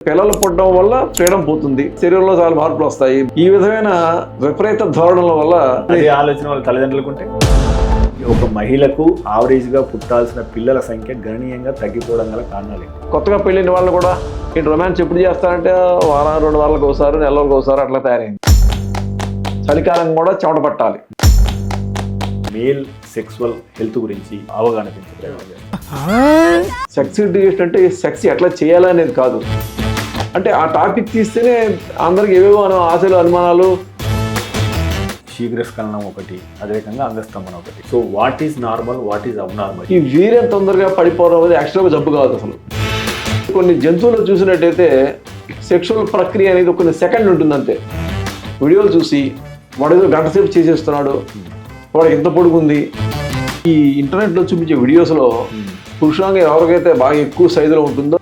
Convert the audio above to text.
పిల్లలు పుట్టడం వల్ల ఫ్రీడమ్ పోతుంది, శరీరంలో చాలా మార్పులు వస్తాయి. ఈ విధమైన విపరీత ధోరణుల వల్ల అదే ఆలోచన వాళ్ళ తల్లిదండ్రులకు ఉంటే ఒక మహిళకు ఆవరేజ్గా పుట్టాల్సిన పిల్లల సంఖ్య గణనీయంగా తగ్గిపోవడం గల కారణాలు ఏంటి? కొత్తగా పెళ్ళిన వాళ్ళు కూడా ఈ రొమాన్స్ ఎప్పుడు చేస్తారంటే వారం 2 వారాలకు ఒకసారి, నెలలకు ఒకసారి అట్లా తయారైంది. చలికాలం కూడా చెమట పట్టాలి. మేల్ సెక్సువల్ హెల్త్ గురించి అవగాహన పెంచే ప్రయత్నం చేస్తాం. సెక్స్ ఎడ్యుకేషన్ అంటే సెక్స్ ఎట్లా చేయాలనేది కాదు, అంటే ఆ టాపిక్ తీస్తేనే అందరికి ఏవేవో ఆశలు, అనుమానాలు. శీఘ్రస్ఖలనం ఒకటి, అదే రకంగా అంగస్తంభన ఒకటి. So what is normal, what is abnormal? ఈ వీర్యం తొందరగా పడిపోవడం అనేది యాక్చువల్గా జబ్బు కాదు. అసలు కొన్ని జంతువులు చూసినట్టయితే సెక్షువల్ ప్రక్రియ అనేది కొన్ని సెకండ్ ఉంటుంది అంతే. వీడియోలు చూసి వాడు ఏదో గంట సేపు చేసేస్తున్నాడు, వాడు ఎంత పొడుగుంది. ఈ ఇంటర్నెట్లో చూపించే వీడియోస్లో పురుషాంగం ఎవరికైతే బాగా ఎక్కువ సైజులో ఉంటుందో